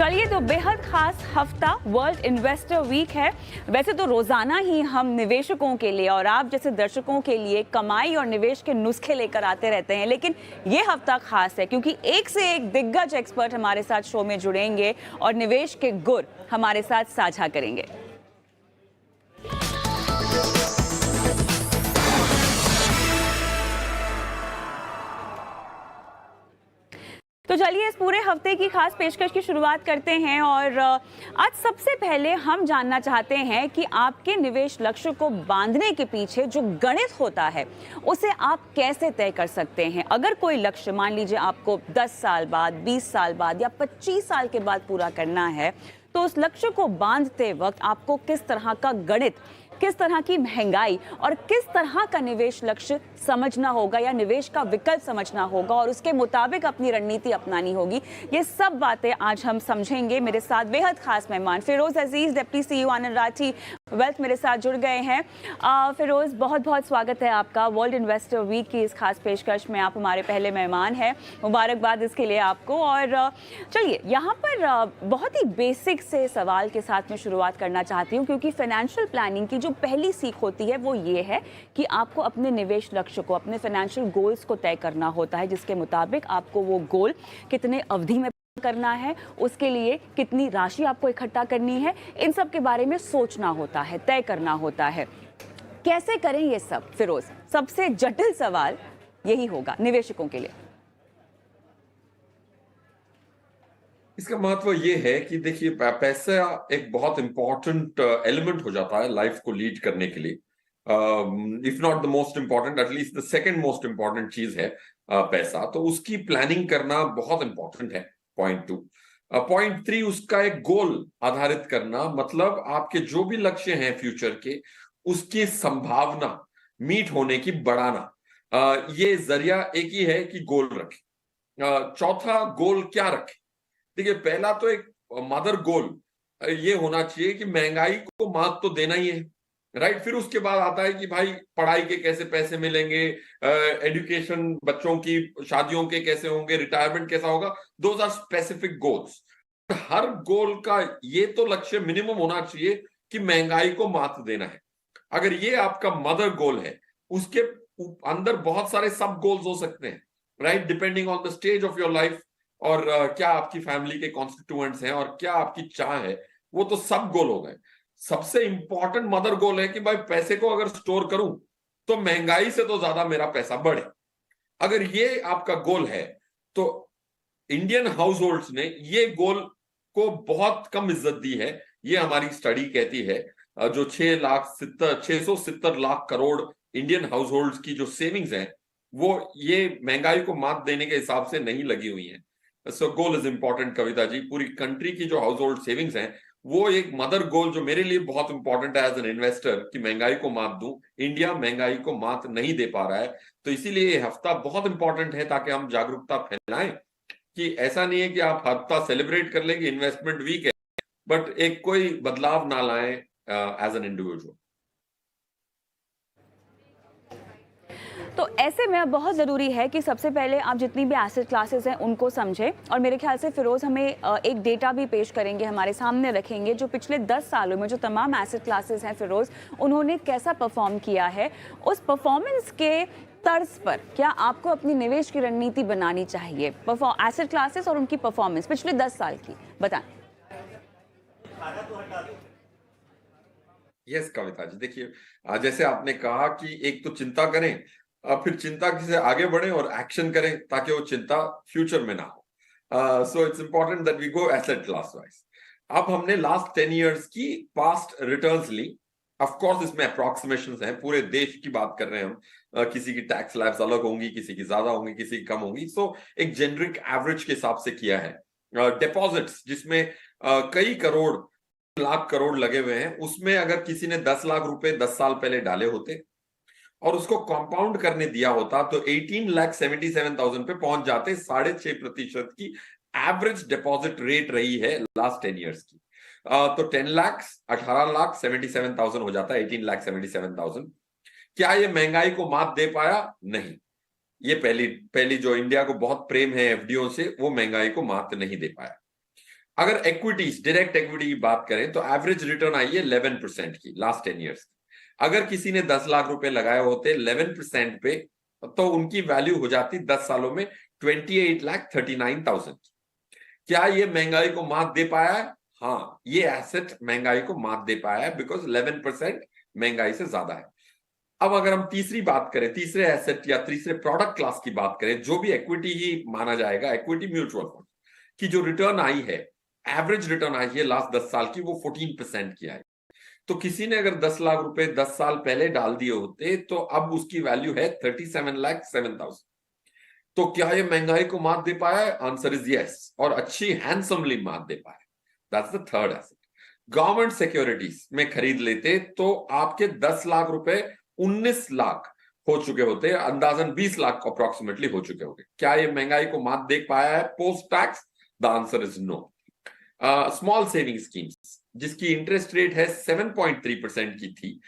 चलिए, तो बेहद खास हफ्ता वर्ल्ड इन्वेस्टर वीक है। वैसे तो रोजाना ही हम निवेशकों के लिए और आप जैसे दर्शकों के लिए कमाई और निवेश के नुस्खे लेकर आते रहते हैं, लेकिन ये हफ्ता खास है क्योंकि एक से एक दिग्गज एक्सपर्ट हमारे साथ शो में जुड़ेंगे और निवेश के गुर हमारे साथ साझा करेंगे। तो चलिए, इस पूरे हफ्ते की खास पेशकश की शुरुआत करते हैं और आज सबसे पहले हम जानना चाहते हैं कि आपके निवेश लक्ष्य को बांधने के पीछे जो गणित होता है उसे आप कैसे तय कर सकते हैं। अगर कोई लक्ष्य मान लीजिए आपको 10 साल बाद, 20 साल बाद या 25 साल के बाद पूरा करना है, तो उस लक्ष्य को बांधते वक्त आपको किस तरह का गणित, किस तरह की महंगाई और किस तरह का निवेश लक्ष्य समझना होगा या निवेश का विकल्प समझना होगा और उसके मुताबिक अपनी रणनीति अपनानी होगी। ये सब बातें आज हम समझेंगे। मेरे साथ बेहद खास मेहमान फिरोज अजीज, डिप्टी सीईओ आनंद राठी वेल्थ मेरे साथ जुड़ गए हैं। फिरोज, बहुत बहुत स्वागत है आपका वर्ल्ड इन्वेस्टर वीक की इस खास पेशकश में। आप हमारे पहले मेहमान हैं, मुबारकबाद इसके लिए आपको। और चलिए, यहाँ पर बहुत ही बेसिक से सवाल के साथ में शुरुआत करना चाहती हूँ, क्योंकि फाइनेंशियल प्लानिंग की जो पहली सीख होती है वो ये है कि आपको अपने निवेश लक्ष्य को, अपने फाइनेंशियल गोल्स को तय करना होता है, जिसके मुताबिक आपको वो गोल कितने अवधि में करना है, उसके लिए कितनी राशि आपको इकट्ठा करनी है, इन सब के बारे में सोचना होता है, तय करना होता है। कैसे करें ये सब फिरोज? सबसे जटिल सवाल यही होगा निवेशकों के लिए। इसका महत्व ये है कि देखिए, पैसा एक बहुत इंपॉर्टेंट एलिमेंट हो जाता है लाइफ को लीड करने के लिए। If not the most important, at least the second most important चीज है पैसा। तो उसकी प्लानिंग करना बहुत इंपॉर्टेंट है। पॉइंट 2। पॉइंट 3, उसका एक गोल आधारित करना, मतलब आपके जो भी लक्ष्य हैं फ्यूचर के, उसकी संभावना मीट होने की बढ़ाना। ये जरिया एक ही है कि गोल रखें। चौथा, गोल क्या रखें? देखिए, पहला तो एक मदर गोल ये होना चाहिए कि महंगाई को मात तो देना ही है, राइट। फिर उसके बाद आता है कि भाई पढ़ाई के कैसे पैसे मिलेंगे, एजुकेशन, बच्चों की शादियों के कैसे होंगे, रिटायरमेंट कैसा होगा। Those are specific goals. हर गोल का ये तो लक्ष्य मिनिमम होना चाहिए कि महंगाई को मात देना है। अगर ये आपका मदर गोल है, उसके अंदर बहुत सारे सब गोल्स हो सकते हैं, right, depending on the stage of your life और क्या आपकी फैमिली के कॉन्स्टिट्यूएंट्स हैं और क्या आपकी चाह है, वो तो सब गोल हो गए। सबसे इंपॉर्टेंट मदर गोल है कि भाई पैसे को अगर स्टोर करूं तो महंगाई से तो ज्यादा मेरा पैसा बढ़े। अगर ये आपका गोल है तो इंडियन हाउस होल्ड्स ने ये गोल को बहुत कम इज्जत दी है। ये हमारी स्टडी कहती है। जो 670 lakh crore Indian house holds की जो सेविंग्स हैं, वो ये महंगाई को मात देने के हिसाब से नहीं लगी हुई है। सो goal is important Kavita ji. पूरी कंट्री की जो हाउस होल्ड सेविंग्स हैं, वो एक मदर गोल जो मेरे लिए बहुत इंपॉर्टेंट है एज एन इन्वेस्टर, कि महंगाई को मात दूं। इंडिया महंगाई को मात नहीं दे पा रहा है, तो इसीलिए ये हफ्ता बहुत इंपॉर्टेंट है, ताकि हम जागरूकता फैलाएं कि ऐसा नहीं है कि आप हफ्ता सेलिब्रेट कर लेंगे, इन्वेस्टमेंट वीक है, बट एक कोई बदलाव ना लाएं एज एन इंडिविजुअल। तो ऐसे में अब बहुत ज़रूरी है कि सबसे पहले आप जितनी भी एसेट क्लासेस हैं उनको समझें। और मेरे ख्याल से फिरोज़ हमें एक डेटा भी पेश करेंगे, हमारे सामने रखेंगे, जो पिछले 10 सालों में जो तमाम एसेट क्लासेस हैं फिरोज़, उन्होंने कैसा परफॉर्म किया है। उस परफॉर्मेंस के तर्ज पर क्या आपको अपनी निवेश की रणनीति बनानी चाहिए? एसेट क्लासेस और उनकी परफॉर्मेंस पिछले 10 साल की बताएं। यस कविता जी, देखिए, जैसे आपने कहा कि एक तो चिंता करें, फिर चिंता से आगे बढ़े और एक्शन करें, ताकि वो चिंता फ्यूचर में ना हो। So it's important that we go asset class wise. अब हमने लास्ट 10 इयर्स की पास्ट रिटर्न्स ली। ऑफ कोर्स इसमें अप्रोक्सीमेशंस हैं, पूरे देश की बात कर रहे हैं हम। किसी की टैक्स स्लैब्स अलग होंगी, किसी की ज्यादा होंगी, किसी की कम होंगी। सो एक जेनरिक एवरेज के हिसाब से किया है। डिपॉजिट्स जिसमें कई करोड़, लाख करोड़ लगे हुए हैं, उसमें अगर किसी ने 10 लाख रुपए 10 साल पहले डाले होते और उसको कंपाउंड करने दिया होता, तो 18,77,000 पे पहुंच जाते। 6.5% की एवरेज डिपॉजिट रेट रही है लास्ट 10 इयर्स की। तो 10 लाख 18,77,000 हो जाता है, 18,77,000। क्या ये महंगाई को मात दे पाया? नहीं। ये पहली जो इंडिया को बहुत प्रेम है एफडीओ से, वो महंगाई को मात नहीं दे पाया। अगर इक्विटीज, डायरेक्ट इक्विटी की बात करें तो एवरेज रिटर्न आई है 11% की लास्ट 10 ईयर्स। अगर किसी ने 10 लाख रुपए लगाए होते 11% पे, तो उनकी वैल्यू हो जाती 10 सालों में 28,39,000। क्या ये महंगाई को मात दे पाया है? हाँ, ये एसेट महंगाई को मात दे पाया है, बिकॉज 11% महंगाई से ज्यादा है। अब अगर हम तीसरी बात करें, तीसरे एसेट या तीसरे प्रोडक्ट क्लास की बात करें, जो भी इक्विटी ही माना जाएगा, इक्विटी म्यूचुअल फंड की जो रिटर्न आई है, एवरेज रिटर्न आई है लास्ट 10 साल की, वो 14% की आई। तो किसी ने अगर 10 लाख रुपए 10 साल पहले डाल दिए होते तो अब उसकी वैल्यू है 37,07,000। तो क्या ये महंगाई को मात दे पाया है? आंसर इज यस, और अच्छी हैंडसमली मात दे पाया। That's the third asset. Government securities में खरीद लेते तो आपके 10 लाख रुपए 19 लाख हो चुके होते, अंदाजन 20 लाख अप्रोक्सीमेटली हो चुके होंगे। क्या ये महंगाई को मात दे पाया है post tax? The answer is no. Small saving schemes जिसकी इंटरेस्ट रेट है 7.3% की थी,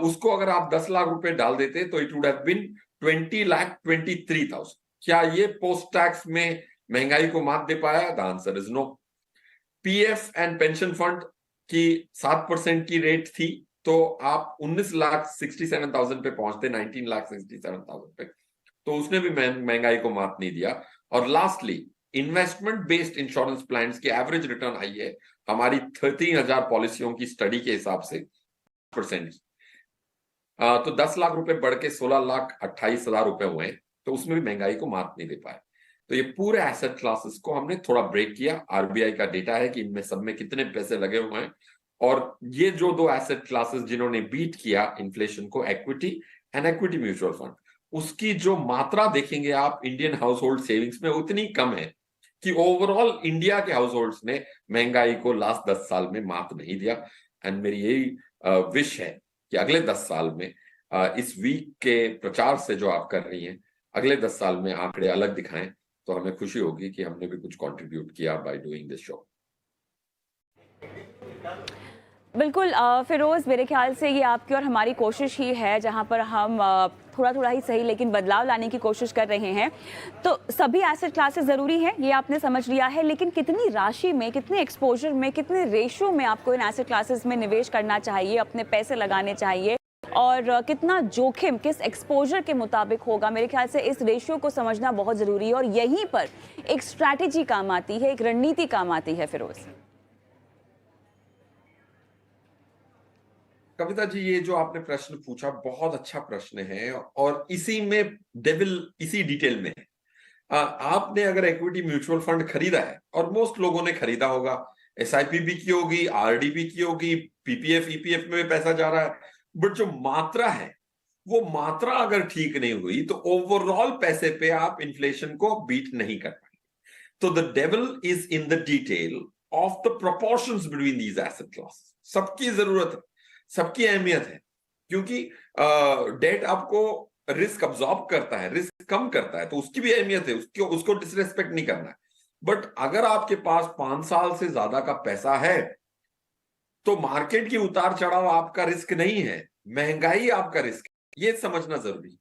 उसको अगर आप 10 लाख रुपए डाल देते तो इट वुड हैव बीन 20,23,000। क्या ये पोस्ट टैक्स में महंगाई को मात दे पाया? The answer is no. PF and pension fund की 7% की रेट थी, तो आप 19,67,000 पे पहुंचते, 19,67,000 पे, तो उसने भी महंगाई को मात नहीं दिया। और lastly, investment based insurance plans की एवरेज रिटर्न आई है हमारी 13,000 पॉलिसियों की स्टडी के हिसाब से %। तो 10 लाख रुपए बढ़ के 16,28,000 रुपए हुए, तो उसमें भी महंगाई को मात नहीं दे पाए। तो ये पूरे एसेट क्लासेस को हमने थोड़ा ब्रेक किया। आरबीआई का डेटा है कि इनमें सब में कितने पैसे लगे हुए हैं, और ये जो दो एसेट क्लासेस जिन्होंने बीट किया इन्फ्लेशन को, equity and equity mutual fund, उसकी जो मात्रा देखेंगे आप इंडियन हाउस होल्ड सेविंग्स में, उतनी कम है कि ओवरऑल इंडिया के हाउस होल्ड्स ने महंगाई को लास्ट 10 साल में मात नहीं दिया। एंड मेरी यही विश है कि अगले 10 साल में, इस वीक के प्रचार से जो आप कर रही हैं, अगले 10 साल में आंकड़े अलग दिखाएं, तो हमें खुशी होगी कि हमने भी कुछ कंट्रीब्यूट किया बाय डूइंग दिस शो। बिल्कुल फिरोज, मेरे ख्याल से ये आपकी और हमारी कोशिश ही है, जहां पर हम थोड़ा थोड़ा ही सही लेकिन बदलाव लाने की कोशिश कर रहे हैं। तो सभी एसेट क्लासेस ज़रूरी हैं, ये आपने समझ लिया है, लेकिन कितनी राशि में, कितने एक्सपोजर में, कितने रेशो में आपको इन एसेट क्लासेस में निवेश करना चाहिए, अपने पैसे लगाने चाहिए, और कितना जोखिम किस एक्सपोजर के मुताबिक होगा, मेरे ख्याल से इस रेशियो को समझना बहुत ज़रूरी है। और यहीं पर एक स्ट्रैटेजी काम आती है, एक रणनीति काम आती है। फिरोज, कविता जी, ये जो आपने प्रश्न पूछा बहुत अच्छा प्रश्न है, और इसी में डेविल इसी डिटेल में है। आपने अगर इक्विटी म्यूचुअल फंड खरीदा है, और मोस्ट लोगों ने खरीदा होगा, एसआईपी भी की होगी, आरडी भी की होगी, पीपीएफ ईपीएफ में भी पैसा जा रहा है, बट जो मात्रा है, वो मात्रा अगर ठीक नहीं हुई तो ओवरऑल पैसे पे आप इन्फ्लेशन को बीट नहीं कर पाएंगे। तो the devil is in the detail of the proportions between these asset classes. सबकी जरूरत है, सबकी अहमियत है, क्योंकि डेट आपको रिस्क अब्सॉर्ब करता है, रिस्क कम करता है, तो उसकी भी अहमियत है, उसको डिसरेस्पेक्ट नहीं करना है। बट अगर आपके पास 5 साल से ज्यादा का पैसा है, तो मार्केट की उतार चढ़ाव आपका रिस्क नहीं है, महंगाई आपका रिस्क है। ये समझना जरूरी।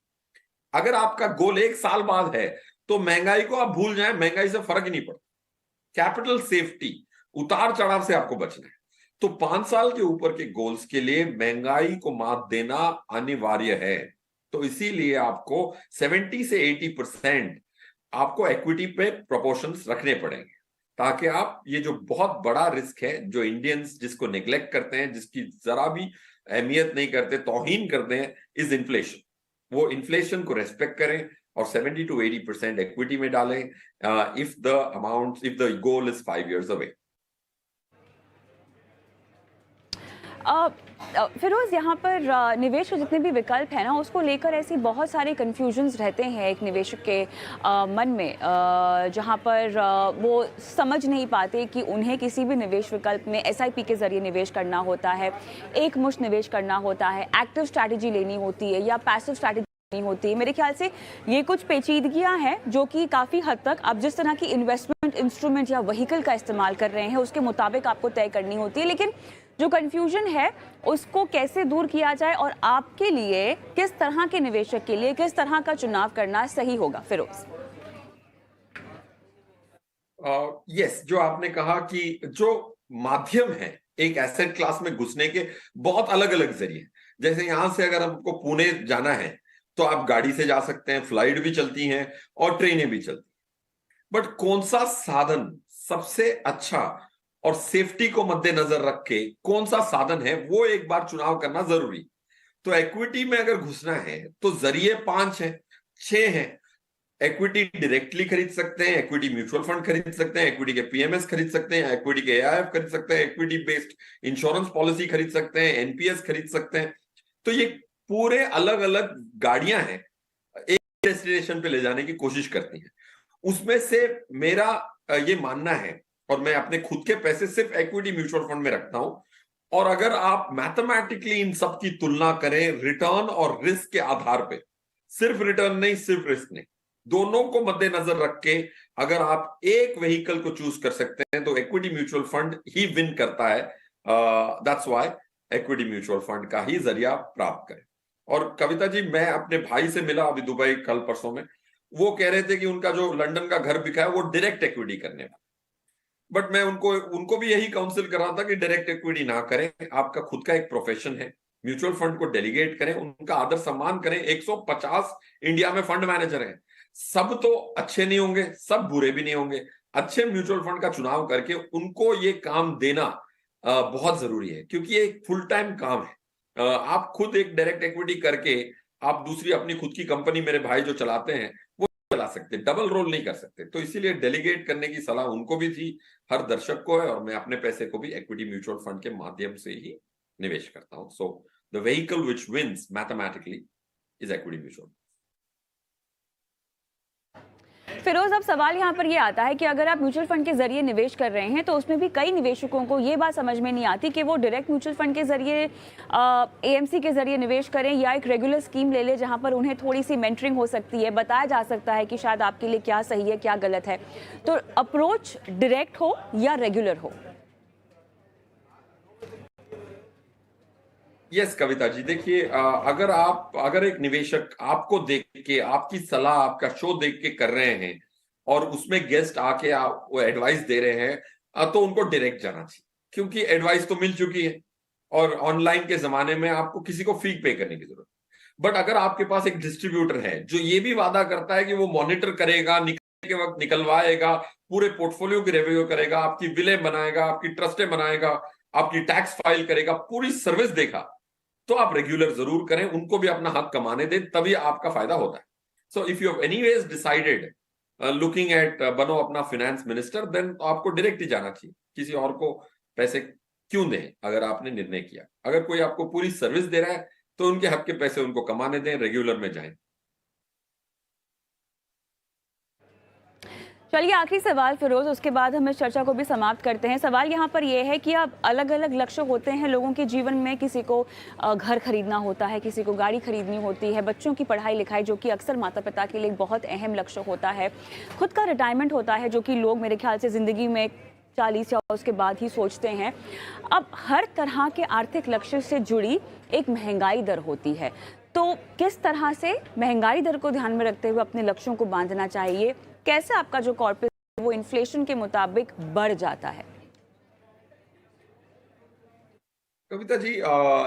अगर आपका गोल 1 साल बाद है, तो महंगाई को आप भूल जाएं, महंगाई से फर्क ही नहीं पड़ता। कैपिटल सेफ्टी, उतार चढ़ाव से आपको बचना है। तो 5 साल के ऊपर के गोल्स के लिए महंगाई को मात देना अनिवार्य है। तो इसीलिए आपको 70 से 80% आपको इक्विटी पे प्रोपोर्शंस रखने पड़ेंगे, ताकि आप ये जो बहुत बड़ा रिस्क है, जो इंडियंस जिसको नेग्लेक्ट करते हैं, जिसकी जरा भी अहमियत नहीं करते, तौहीन करते हैं, इज इन्फ्लेशन। वो इन्फ्लेशन को रेस्पेक्ट करें और 70 to 80% इक्विटी में डालें, if the goal is 5 years अवे। फिरोज, यहाँ पर निवेश के जितने भी विकल्प हैं ना, उसको लेकर ऐसी बहुत सारे कन्फ्यूजन्स रहते हैं एक निवेशक के मन में, जहाँ पर वो समझ नहीं पाते कि उन्हें किसी भी निवेश विकल्प में एसआईपी के ज़रिए निवेश करना होता है, एक मुश्त निवेश करना होता है, एक्टिव स्ट्रैटेजी लेनी होती है, या पैसिव स्ट्रैटेजी नहीं होती है। मेरे ख्याल से ये कुछ पेचीदगियां हैं जो कि काफ़ी हद तक आप जिस तरह की इन्वेस्टमेंट इंस्ट्रूमेंट या व्हीकल का इस्तेमाल कर रहे हैं, उसके मुताबिक आपको तय करनी होती है। लेकिन जो कन्फ्यूजन है, उसको कैसे दूर किया जाए, और आपके लिए किस तरह के निवेशक के लिए किस तरह का चुनाव करना सही होगा? फिरोज, यस, जो आपने कहा कि जो माध्यम है एक एसेट क्लास में घुसने के, बहुत अलग अलग जरिए। जैसे यहां से अगर हमको पुणे जाना है तो आप गाड़ी से जा सकते हैं, फ्लाइट भी चलती हैं और ट्रेनें भी चलती हैं। बट कौन सा साधन सबसे अच्छा और सेफ्टी को मद्देनजर रख के कौन सा साधन है, वो एक बार चुनाव करना जरूरी। तो इक्विटी में अगर घुसना है तो जरिए 5 हैं, 6 हैं। इक्विटी डायरेक्टली खरीद सकते हैं, इक्विटी म्यूचुअल फंड खरीद सकते हैं, इक्विटी के पीएमएस खरीद सकते हैं, इक्विटी के एआईएफ खरीद सकते हैं, इक्विटी बेस्ड इंश्योरेंस पॉलिसी खरीद सकते हैं, एनपीएस खरीद सकते हैं। तो ये पूरे अलग अलग गाड़ियां हैं, एक डेस्टिनेशन पे ले जाने की कोशिश करती हैं। उसमें से मेरा ये मानना है, और मैं अपने खुद के पैसे सिर्फ इक्विटी म्यूचुअल फंड में रखता हूं, और अगर आप मैथमेटिकली इन सब की तुलना करें रिटर्न और रिस्क के आधार पे, सिर्फ रिटर्न नहीं सिर्फ रिस्क नहीं, दोनों को मद्देनजर रख के अगर आप एक व्हीकल को चूज कर सकते हैं तो इक्विटी म्यूचुअल फंड ही विन करता है। That's why equity mutual fund का ही जरिया प्राप्त करें। और कविता जी, मैं अपने भाई से मिला अभी दुबई कल परसों में, वो कह रहे थे कि उनका जो लंदन का घर बिका है वो डायरेक्ट इक्विटी करने वाला। बट मैं उनको भी यही काउंसिल कर रहा था कि डायरेक्ट इक्विटी ना करें, आपका खुद का एक प्रोफेशन है, म्यूचुअल फंड को डेलीगेट करें, उनका आदर सम्मान करें। 150 इंडिया में फंड मैनेजर हैं, सब तो अच्छे नहीं होंगे, सब बुरे भी नहीं होंगे। अच्छे म्यूचुअल फंड का चुनाव करके उनको ये काम देना बहुत जरूरी है, क्योंकि ये एक फुल टाइम काम है। आप खुद एक डायरेक्ट इक्विटी करके आप दूसरी अपनी खुद की कंपनी, मेरे भाई जो चलाते हैं वो चला सकते, डबल रोल नहीं कर सकते। तो इसीलिए डेलीगेट करने की सलाह उनको भी थी, हर दर्शक को है, और मैं अपने पैसे को भी इक्विटी म्यूचुअल फंड के माध्यम से ही निवेश करता हूं। So the vehicle which wins mathematically is equity mutual. Firoz, अब सवाल यहाँ पर ये आता है कि अगर आप म्यूचुअल फंड के जरिए निवेश कर रहे हैं तो उसमें भी कई निवेशकों को ये बात समझ में नहीं आती कि वो डायरेक्ट म्यूचुअल फंड के जरिए एएमसी के जरिए निवेश करें या एक रेगुलर स्कीम ले लें जहाँ पर उन्हें थोड़ी सी मेंटरिंग हो सकती है, बताया जा सकता है कि शायद आपके लिए क्या सही है क्या गलत है। तो अप्रोच डायरेक्ट हो या रेगुलर हो? यस कविता जी, देखिए, अगर एक निवेशक आपको देख के, आपकी सलाह, आपका शो देख के कर रहे हैं और उसमें गेस्ट आके वो एडवाइस दे रहे हैं, तो उनको डायरेक्ट जाना चाहिए, क्योंकि एडवाइस तो मिल चुकी है और ऑनलाइन के जमाने में आपको किसी को फी पे करने की जरूरत। बट अगर आपके पास एक डिस्ट्रीब्यूटर है जो ये भी वादा करता है कि वो मॉनिटर करेगा, निकलने के वक्त निकलवाएगा, पूरे पोर्टफोलियो की रिव्यू करेगा, आपकी विलें बनाएगा, आपकी ट्रस्टें बनाएगा, आपकी टैक्स फाइल करेगा, पूरी सर्विस देगा, तो आप रेगुलर जरूर करें, उनको भी अपना हक कमाने दें, तभी आपका फायदा होता है। So if you have anyways decided looking at बनो अपना फाइनेंस मिनिस्टर, देन आपको डायरेक्ट ही जाना चाहिए, किसी और को पैसे क्यों दें अगर आपने निर्णय किया। अगर कोई आपको पूरी सर्विस दे रहा है तो उनके हक के पैसे उनको कमाने दें, रेगुलर में जाएं। चलिए, आखिरी सवाल फिरोज, उसके बाद हम इस चर्चा को भी समाप्त करते हैं। सवाल यहाँ पर यह है कि अब अलग अलग लक्ष्य होते हैं लोगों के जीवन में, किसी को घर खरीदना होता है, किसी को गाड़ी खरीदनी होती है, बच्चों की पढ़ाई लिखाई जो कि अक्सर माता पिता के लिए बहुत अहम लक्ष्य होता है, खुद का रिटायरमेंट होता है जो कि लोग मेरे ख्याल से ज़िंदगी में 40 या उसके बाद ही सोचते हैं। अब हर तरह के आर्थिक लक्ष्य से जुड़ी एक महंगाई दर होती है, तो किस तरह से महंगाई दर को ध्यान में रखते हुए अपने लक्ष्यों को बांधना चाहिए? कैसे आपका जो कॉर्पस वो इन्फ्लेशन के मुताबिक बढ़ जाता है? कविता जी,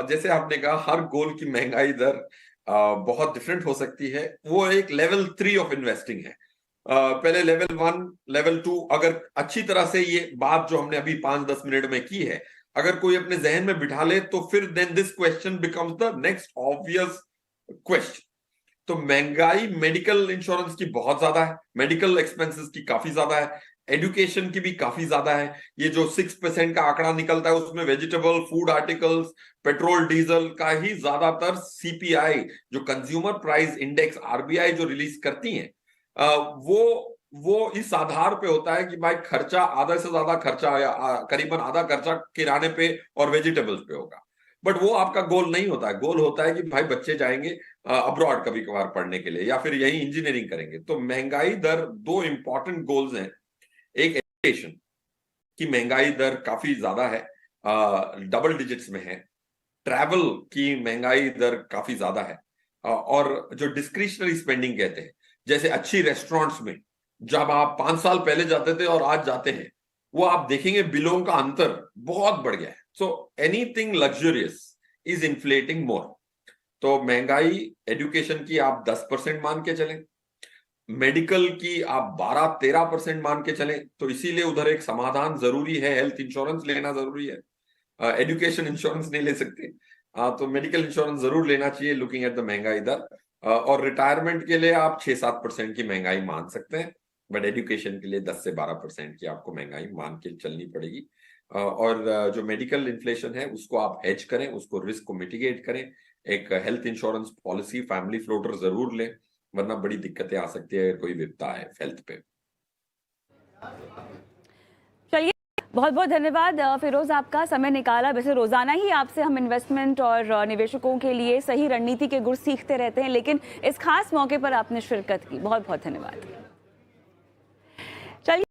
जैसे आपने कहा, हर गोल की महंगाई दर बहुत डिफरेंट हो सकती है। वो एक लेवल 3 ऑफ इन्वेस्टिंग है। पहले लेवल 1, लेवल 2, अगर अच्छी तरह से ये बात जो हमने अभी 5-10 मिनट में की है, अगर कोई अपने जहन में बिठा ले, तो फिर then this question becomes the next obvious question. तो महंगाई मेडिकल इंश्योरेंस की बहुत ज्यादा है, मेडिकल एक्सपेंसेस की काफी ज्यादा है, एजुकेशन की भी काफी ज्यादा है। ये जो 6% का आंकड़ा निकलता है उसमें vegetable, food articles, petrol, diesel का ही ज्यादातर सीपीआई, जो कंज्यूमर प्राइस इंडेक्स आरबीआई जो रिलीज करती है, वो इस आधार पे होता है कि भाई खर्चा, आधा से ज्यादा खर्चा या करीबन आधा खर्चा किराने पे और वेजिटेबल्स पे होगा। बट वो आपका गोल नहीं होता है। गोल होता है कि भाई बच्चे जाएंगे अब्रॉड कभी कभार पढ़ने के लिए, या फिर यही इंजीनियरिंग करेंगे। तो महंगाई दर, 2 इंपॉर्टेंट गोल्स हैं। एक, एजुकेशन की महंगाई दर काफी ज्यादा है, डबल डिजिट्स में है। ट्रैवल की महंगाई दर काफी ज्यादा है, और जो डिस्क्रिशनरी स्पेंडिंग कहते हैं, जैसे अच्छी रेस्टोरेंट्स में जब आप 5 साल पहले जाते थे और आज जाते हैं, वो आप देखेंगे बिलों का अंतर बहुत बढ़ गया है। So anything luxurious is inflating more. तो महंगाई एजुकेशन की आप 10% मान के चलें, मेडिकल की आप 12-13% मान के चलें, तो इसीलिए उधर एक समाधान जरूरी है, हेल्थ इंश्योरेंस लेना जरूरी है। एजुकेशन इंश्योरेंस नहीं ले सकते, तो मेडिकल इंश्योरेंस जरूर लेना चाहिए लुकिंग एट द महंगाई दर। और रिटायरमेंट के लिए आप 6-7% की महंगाई मान सकते हैं, बट एजुकेशन के लिए 10 से 12% की आपको महंगाई मान के चलनी पड़ेगी। और जो मेडिकल इन्फ्लेशन है उसको आप हेज करें, उसको रिस्क को मिटिगेट करें। एक health insurance policy, family floater जरूर लें, वरना बड़ी दिक्कतें आ सकती है अगर कोई विपदा है हेल्थ पे। चलिए, बहुत बहुत धन्यवाद फिरोज, आपका समय निकाला। वैसे रोजाना ही आपसे हम इन्वेस्टमेंट और निवेशकों के लिए सही रणनीति के गुर सीखते रहते हैं, लेकिन इस खास मौके पर आपने शिरकत की, बहुत बहुत धन्यवाद। चलिए।